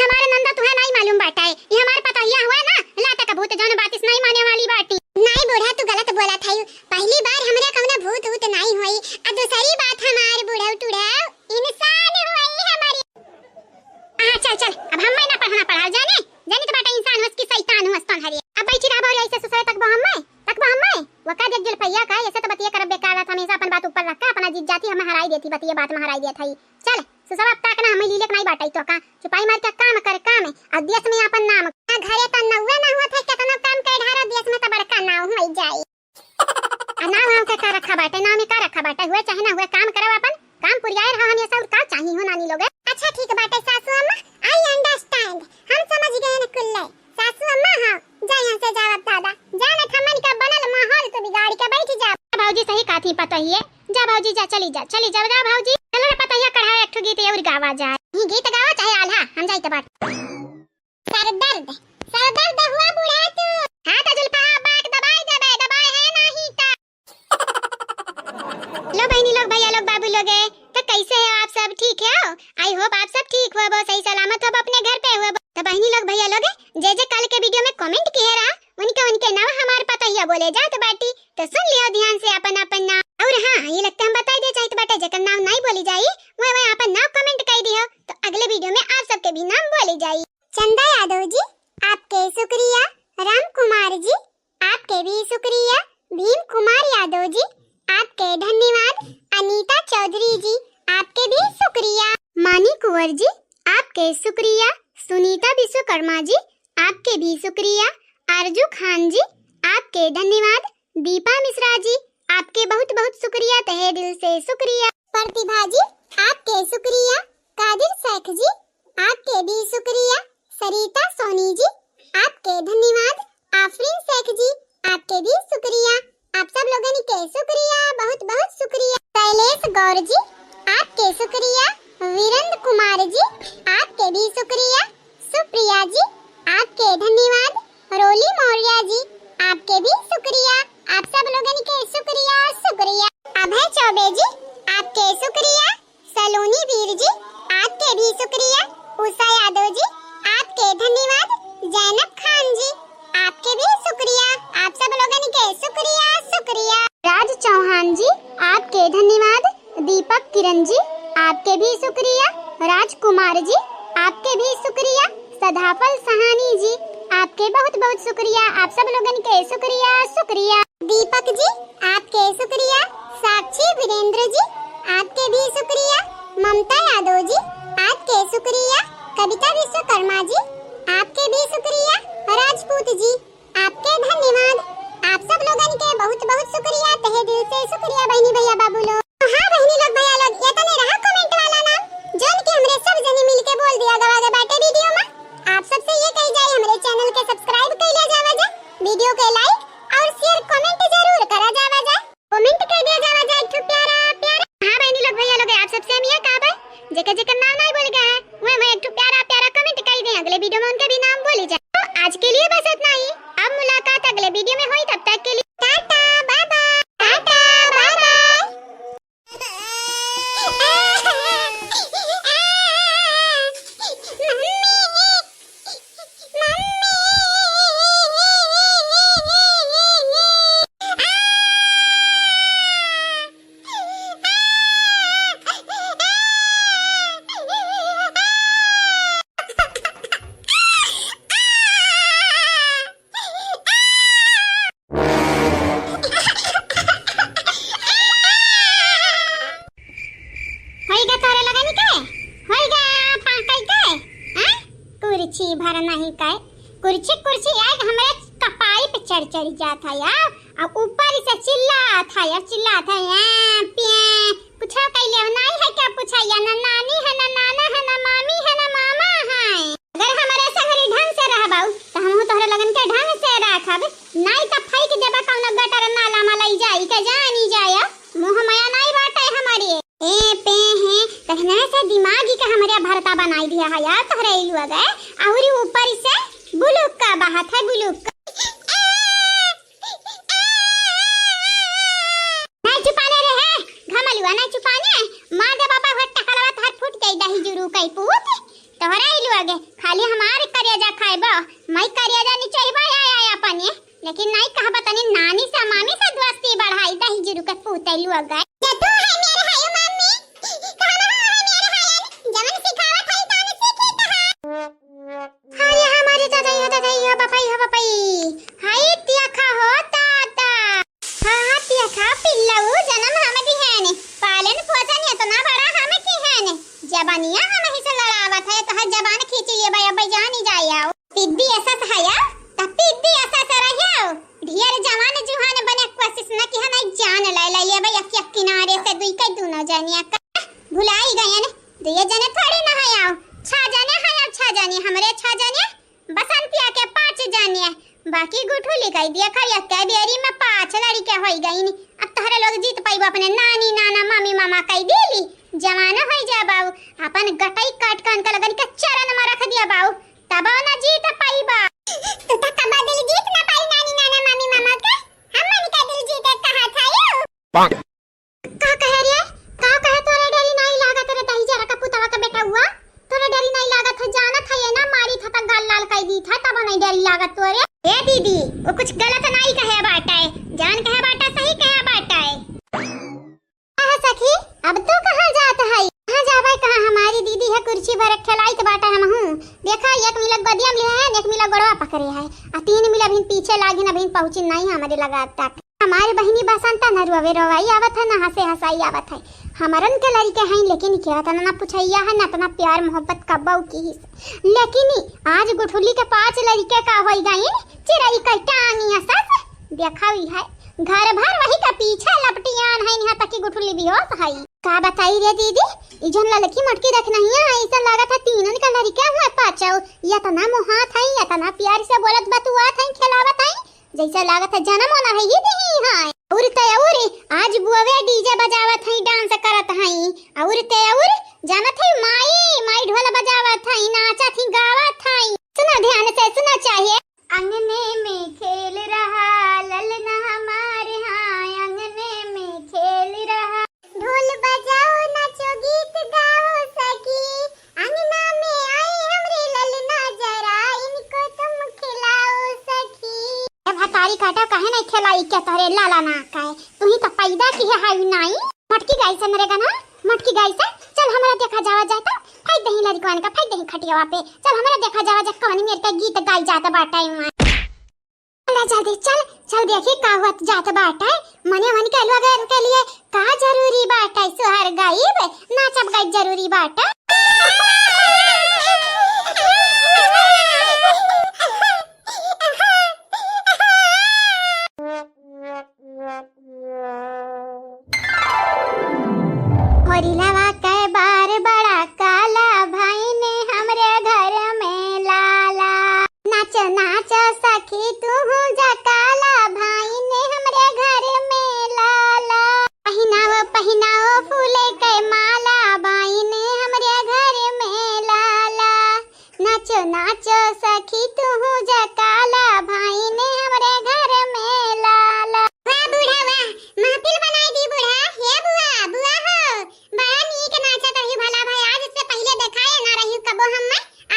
A: हमारे नंदा तुम्हें नहीं मालूम बाटा है ये हमारे पता हिया हुआ ना लाता का भूत जाने बात इस नहीं माने वाली बाटी। नहीं बूढ़ा तू गलत बोला था, पहली बार हमरे कौनो भूत भूत नहीं होई और दूसरी बात हमार बूढ़ा टूढ़ा इंसान हुई हमारी। चल अब हम ना पढ़ना पढ़ा जाने तो बाटा इंसान हस की शैतान हस तन हरी। अब बैठी रहा बोल ऐसे ससुर तक हम वो का देख जुल्फैया का ऐसे तो बतिया कर बेकार था। हमेशा अपन बात ऊपर रखा अपना जिद जाती हमें हराई देती बतिया बात में हराई दिया था। चल सुसवा अब तक ना हमें लीले नहीं बाटाई तो का चुपाई मार के काम कर काम और देश में अपन नाम घरे त नौवे ना हुआ था कितना काम कर ढारा देश में त बड़का नाम होई जाई। ना हम का रखा बाटे ना में का रखा बाटे हुए चाहे ना हुए काम करब अपन काम पुरियाए रहा हम ये सब का चाहिए हो नानी लोग। अच्छा ठीक बाटे सासू अम्मा आई अंडरस्टैंड हम समझ गए न कुल्ले। सासू अम्मा हां जा यहां से जाओ दादा जाने थमन का बनल माहौल तो बिगाड़ के बैठ जा। भौजी सही काथी पता ही है जा भौजी जा चली जा जा भौजी चलो रे पता है कढ़ा एक ठो गीत और गावा जा ही गीत गावा चाहे आल्हा हम जाई त बात। सर दर्द हुआ बूढ़ा तू हां त जुल्फा बात दबाई है नहीं ता। लो बहनी लोग भैया लोग बाबू लोग तो कैसे हो आप सब ठीक है। आई होप आप सब ठीक हो बहुत सही सलामत हो अपने घर पे हो। तो बहनी लोग भैया लोग जे कल के वीडियो में कमेंट किए रहा उनके नाम हमारे पता ही बोले जात बाटी तो सुन लियो ध्यान से अपन नाम। और हां ये लगता हम बता दे चाहते बाटे जेकर नाम नहीं बोली जाई वो अपन नाम कमेंट कर दियो तो अगले वीडियो में आप सबके भी नाम बोली जाई। चंदा यादव जी आपके शुक्रिया, राम कुमार जी आपके भी शुक्रिया, भीम कुमार यादव जी आपके धन्यवाद, अनीता चौधरी जी आपके भी शुक्रिया, मानी कुंवर जी आपके शुक्रिया, सुनीता विश्वकर्मा जी आपके भी शुक्रिया, आरजू खान जी आपके धन्यवाद, दीपा मिश्रा जी आपके बहुत बहुत शुक्रिया तहे दिल से शुक्रिया, प्रतिभा जी आपके शुक्रिया, कादिर शेख जी आपके भी शुक्रिया, सरिता सोनी जी आपके धन्यवाद, आफरीन शेख जी आपके भी शुक्रिया। आप सब लोगों के शुक्रिया बहुत बहुत शुक्रिया। शैलेश गौर जी आपके शुक्रिया, वीरेंद्र कुमार जी आपके भी शुक्रिया, सुप्रिया जी आपके धन्यवाद, रोली मौर्य जी आपके भी शुक्रिया। आप सब लोगों के शुक्रिया। अभय चौबे जी आपके शुक्रिया, सलोनी वीर जी आपके भी शुक्रिया, उषा यादव जी आपके धन्यवाद, जैनब खान जी आपके भी शुक्रिया। आप सब लोगों के शुक्रिया। राज चौहान जी आपके धन्यवाद, दीपक किरण जी आपके भी शुक्रिया, राजकुमार जी आपके भी शुक्रिया, सदाफल सहानी जी आपके बहुत बहुत शुक्रिया। आप सब लोगों के शुक्रिया। दीपक जी आपके शुक्रिया, साक्षी वीरेंद्र जी आपके भी शुक्रिया, ममता यादव जी आपके शुक्रिया, कविता विश्वकर्मा जी आपके भी शुक्रिया, राजपूत जी आपके धन्यवाद। आप सब लोगों के बहुत बहुत शुक्रिया तहे दिल से शुक्रिया बहनी भैया बाबू लोग। हाँ बहनी लोग भैया लोग ये तो नहीं रहा कमेंट वाला नाम जोन के हमरे सब जने मिलके बोल दिया गवा बाटे वीडियो में। कुर्सी भर नहीं काय कुर्सी यार हमारे कपाई पे चढ़ जाता है यार और ऊपर से चिल्लाता है यार चिल्लाता है कुछ कैले नहीं है क्या पूछा या ना नानी है ना नाना है ना मामी है ना मामा है। अगर हमारे संगरी ढंग से रह बाऊ तो हम तोहरे लगन के ढंग से रखब नहीं तो फेंक देबा कौन गटर नाला में लई जाई के जानी जाया मुंह माया नहीं बाटे हमारे ए पे है कहना से दिमागी का हमारे भरता बनाई दिया है यार तोहरे इलुआ गए और ऊपर से बुलुक का बात है बुलुक नहीं चुपाने रहे घमलुआ नहीं चुपाने मां दे बाबा हट टकलवा थार फूट गई दही जुरू कई पूत तोहरा इलुआ गए खाली हमारे करिया खाइबा मैं करिया नहीं चाहिए आया अपने लेकिन नहीं कहा बतानी नानी से मामी से दोस्ती बढ़ाई दही जुरू के पूत इलुआ गए तू है मेरे हायो मम्मी कहना है मेरे हायो जमन सिखावत है ताने सीखी कहा हाय हमारे दादा यो बापाई हाय तिया खा हो ताता हां तिया खा पिल्लऊ जन्म हम दी है ने पालन पोषण है तो ना बड़ा हम की है ने जबानिया हम ही से लड़ावत है तो जबान खींचिए भाई अब जानी जाया पिद्दी ऐसा है त पिद्दी ऐसा रहियो ढेर जवान जुहान बने कोशिश न कि हम जान ले ले भाई अक्की किनारे से दुई के दूना जानिया भुलाई गए ने दुई जने थोड़ी न है आओ छा जाने है अब छा जाने हमरे छा जाने बसंतिया के 5 जाने बाकी गुठुली कह दिया खरिया के बेरी में 5 लड़के होई गई नी अब तोहरे लोग जीत पाइबो अपने नानी नाना मामी मामा कह देली जमाना होई जा बाऊ अपन गटई काट कान का लगन के चरण में रख दिया बाऊ तब ना जीत पाइबा तू तो कब दिल जीत ना पाई नानी नाना मामी मामा का हमन का दिल जीत कहा था यो का कह रे का कह तोरे डरी नहीं लागा तेरे दही जरा का पुतवा का बेटा हुआ तोरे डरी नहीं लागा था जाना था ये ना मारी था त गाल लाल कह दी था तब नहीं डरी लागा तोरे ए दीदी वो कुछ गलत नहीं कहे बाटा है जान कहे बाटा सही कहे बाटा है कहां सखी अब तो कहां जात है कहां जावे कहां हमारी दीदी है कुर्सी पर खिलाई तो बाटा हम हूं देखा एक मिलक बदिया में है एक मिलक गड़वा पकड़े है आ 3 मिला भी पीछे लागी ना भी पहुंची नहीं हमारे लगाता हमारी बहनी बसंता न रुवे रवाई आवत है ना हंसे हंसाई आवत है हमारन के लड़के हैं लेकिन क्या तना ना पूछैया है ना तना प्यार मोहब्बत कब्बऊ की लेकिन आज गुठुली के 5 लड़के का होई गई चिरई का टांगिया सस देखाई है घर भर वही का पीछे लपटियान है यहां तक की गुठुली भी होत है का बताई रे दीदी ई जन लड़की मटकी रख नहीं है ऐसा लागत है तीनन का लड़के हुआ पाछो या तना मोहात है या तना प्यार से बोलत बतुआत है खिलावत है जैसा लागत है जन्म होना है ये नहीं है और ते और आज बुआवे डीजे बजावत है डांस करत है और ते और जानत है माई ढोल बजावत है नाचत है गावत है सुना ध्यान से सुना चाहिए अंगने में खेल रहा ललना हमारे हां अंगने में खेल रहा ढोल बजाओ नाचो गीत गाओ सखी अंगना में आई हमरे ललना जरा इनको तुम खिलाओ सखी भतारी काटा काहे नहीं खिलाई क्या तोरे लाला ना काहे तू ही तो पैदा की है हाई नहीं मटकी गाय से मरेगा ना मटकी गाय से चल हमरा देखा जावा जाता फाइट दही लड़कवान का फाइट दही खटिया पे चल हमरा देखा जावा जा कौन मेरे का गीत गाई जाता बाटा है चल जल्दी चल चल देखी का हुआ जाता बाटा है मने मन के लगा के लिए का जरूरी बाटा है सुहार गायब नाचब गाय जरूरी बाटा होरिलावा के बार बड़ा काला भाई ने हमरे घर में लाला नाच नाच सखी तू जा काला भाई ने हमरे घर में लाला पहनाओ फूले के माला भाई ने हमरे घर में लाला नाच नाच सखी तू जा काला भाई ने हमरे घर में लाला वाह बूढ़ा वाह महफिल बनाई दी बूढ़ा हे बुआ बुआ हो बड़ा नीक नाचत रही भला भाई आज से पहले देखाए ना रही कबो हम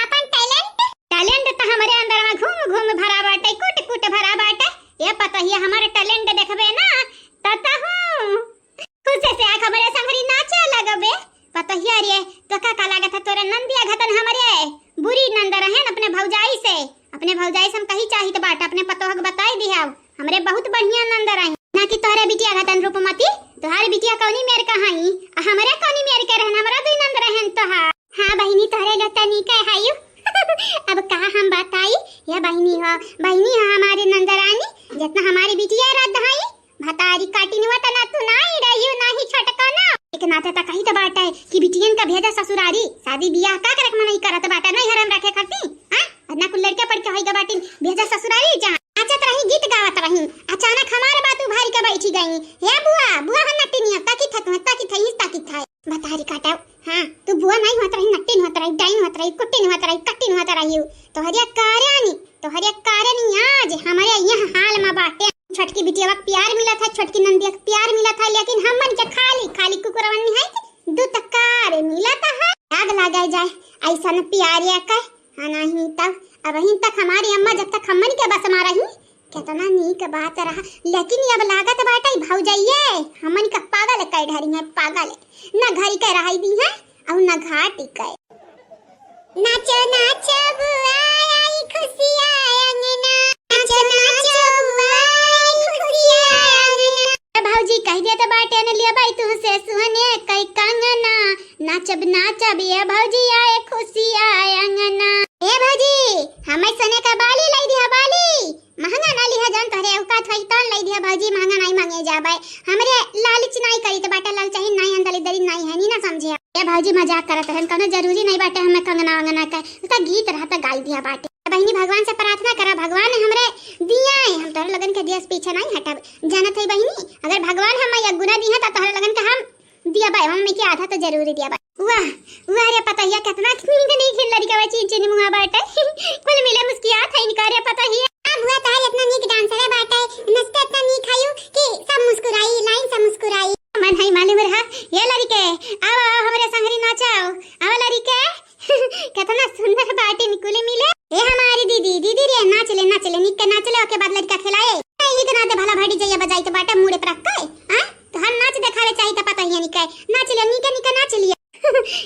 A: अपन टैलेंट तो हमारे अंदर में घूम घूम भरा बाटे कुट कुट भरा बाटे ये पता ही हमारे टैलेंट देखबे ना तता हूं खुद से आ खबरे संगरी नाचे लगबे पता ही रे तो का लागत है तोरे नंदिया घतन हमारे बुरी नंद रहन अपने भौजाई से हम कही चाहित बाट अपने पतोहक बताई दिहाव हमरे बहुत बढ़िया नंद रही ना कि तोहरे बिटिया घतन रूपमती तोहरे बिटिया कौनी मेर कहाई हमरे कौनी मेर के रहन हमरा दुई नंद रहन तो हां बहिनी तोहरे गतनी के हायु अब यह बहनी है हमारे नंदरानी, जितना हमारी बिटिया रद्द है भतारी काटी नहीं तना तू नहीं रही ना ही छटका ना एक नाते तक कही तो बात है कि बिटियन का भेजा ससुरारी शादी बियाह का करक मन नहीं करत बाटा नहीं हरम रखे खाती हां अन्ना कुल लड़के पड़ के होई बाटिन भेजा ससुरारी जहां नाचत रही गीत गावत रही अचानक हमारे बात उभारी के बैठी गई हे बुआ हम नटिनिया ताकी थाई भतारी काटाओ हां तू बुआ नहीं होत रही नट्टी होत रही डाइन होत रही कुट्टी होत रही कट्टी होत रही तो हरिया कार्यानी आज हमारे यहाँ हाल में बाटे छोटकी बिटिया का प्यार मिला था, छोटकी नंदिया का प्यार मिला था, लेकिन हमन के खाली कुकुरवन है दो तकार मिला था है आग लगाई जाए ऐसा न प्यारिया का नहीं तब अब ही तक हमारी अम्मा जब तक हमन के बस मारा ही कितना नीक बात रहा, लेकिन अब लागत बाटा भाव जाइए हमन का पागल कई ढरी है पागल न घरी के रही दी है और न घाटी के नाचो नाचो बुआ आई खुशी अंगना नाचो नाचो बुआ आई खुशी अंगना भाऊजी कह दिया तो बाटे ने लिया भाई तू से सुने कई कंगना नाचब ये भाऊजी आए खुशी आए अंगना ए भाऊजी हमें सने का बाली लाई दिया बाली महंगा ना लिहा जान तोरे औकात होई तन लाई दिया भाऊजी महंगा नहीं मांगे जाबे हमरे लालच नहीं करी तो बाटा लाल चाहिए नहीं अंदर दरी नहीं है नी ना समझे ए भाऊजी मजाक करत है कोनो जरूरी नहीं बाटे हमें कंगना वंगना का तो गीत रहता गाई दिया बाटे बहनी भगवान से प्रार्थना करा भगवान हमरे दिया है हम तोरे लगन के दिया पीछे नहीं हटब जानत है बहनी अगर भगवान हमें या गुना दिया तो तोरे लगन के हम दिया भाई हम में के आधा तो जरूरी दिया भाई वाह रे पता है कितना नींद नहीं खिल लड़का बच्ची चीनी मुंगा बाटे कुल मिले मुस्कियात है इनका रे पता ही बुआ तार इतना नीक डांसर है बाटे नचते इतना नीक खायू कि सब मुस्कुराई लाइन से मुस्कुराई मन है मालूम रहा ये लड़के आओ हमरे संगरी नाचाओ आओ लड़के कितना सुंदर बाटे निकुले मिले ए हमारी दीदी रे नाच ले नीक के नाच ले ओके बाद लड़का खिलाए ये के नाते भला भाड़ी जाइए बजाई तो बाटे मुड़े पर रख के हां तो हम नाच दिखावे चाहिए तो पता ही नहीं के नाच ले नीक नाच लिया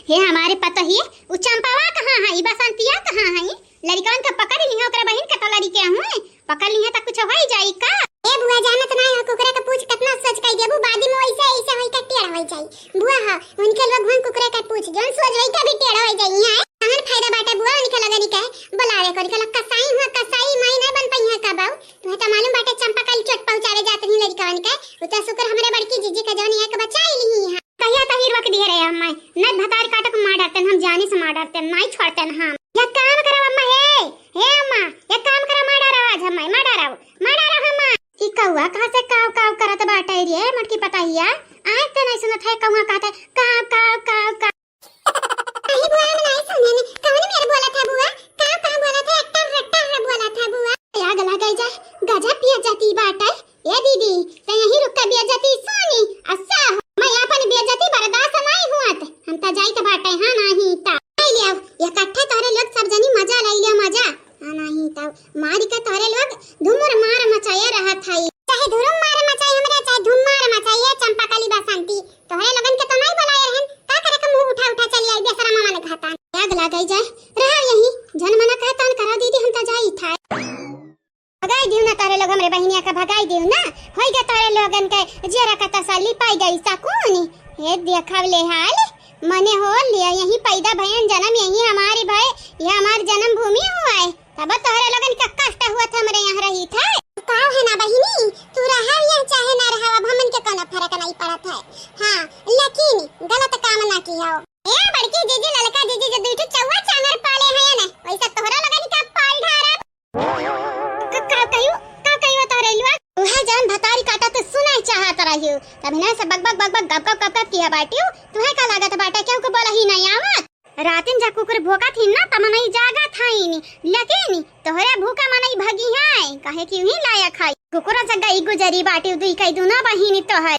A: हे हमारे पता ही उ चंपावा कहां है ई बसंतिया कहां है लड़कन का पकड़ लिया ओकरा बहन के तो लड़के हूं पकड़ लिया त कुछ होई जाई का ए बुआ जानत नहीं हो कुकरे का पूछ कितना सच कह देबू बादी में ऐसे होई का टेढ़ होई जाई बुआ हा उनके लोग भन कुकरे का पूछ जन सोच रही का भी टेढ़ होई जाई है कहन फायदा बाटे बुआ उनके लगनी के बुलावे कर के कसाई हुआ कसाई मैं नहीं बन पई है का बाऊ तुम्हें तो मालूम बाटे चंपा कल चोट पहुंचावे जात नहीं लड़कन के उता शुक्र हमरे बड़की जीजी का जौन है के बचाई ली है कहिया तहीर वक्त दिए रहे अम्मा न भतार काटक मार डालते हम जाने से मार डालते नहीं छोड़ते हम ये काम करो अम्मा हे अम्मा ये काम करो मार डालो आज हम मार डालो अम्मा ई कौवा कहां से काव करत बाटे रे मटकी पता हिया आज तो नहीं सुनत है कौवा कहता काव नहीं बुआ मैं नहीं सुने ने कौन मेरे बोला था बुआ काव बोला था हट्टा बोला था बुआ या गला गई जा गजा पिया जाती बाटे ए दीदी ते यहीं रुक के पिया जाती सोनी अच्छा मैं अपन बेइज्जती बर्दाश्त नहीं हुआत हम त जाई त बाटे हां नहीं ता ले इकट्ठे तोरे लोग सब जनी मजा ले लिया मजा हां नहीं ता मारी का तोरे लोग धूमर मार मचाया रहा था चाहे धूम मार मचाई हमरे चाहे धूम मार मचाई चंपा काली बसंती तोरे लगन के तो नहीं बुलाए रहन का करे के मुंह उठा चली आई बेसरा मामा ने घाता आग लगाई जाए रहा यही जन मना कहतान करा दीदी हम त जाई था भगाई दियो ना तारे लोग हमरे बहनिया का भगाई दियो ना होई गए तारे लोगन के जरा का तसल्ली पाई गई सकोनी हे देखावले हाल मने हो लिया यही पैदा भयन जन्म यही हमारी भाई ये हमार जन्म भूमि हुआ है तब तोहरे लोगन का कष्ट हुआ था हमरे यहाँ रही था काव है ना बहिनी तू रहा या चाहे ना रहा अब हमन के कोनो फर्क नहीं पड़त है हां लेकिन गलत काम ना किया ए बड़की जीजी ललका जीजी जो दुइठो चौवा चांगर पाले है ना वैसा तोहरा लगन का पाल ढारा का कहियो तोहरे लुआ उहे जान भतारी काटा तो सुना चाहत रहियो तब ना से बक गप किया बाटियो तुहे का लागत बाटा क्यों को बोला ही नहीं आवत रातिन जा कुकुर भोका थी ना तम नहीं जागा थाई नी लेकिन तोहरे भूखा मनई भगी है काहे कि ही लायक है कुकुरा से गई गुजरी बाटी दुई कई दुना बहिनी तो है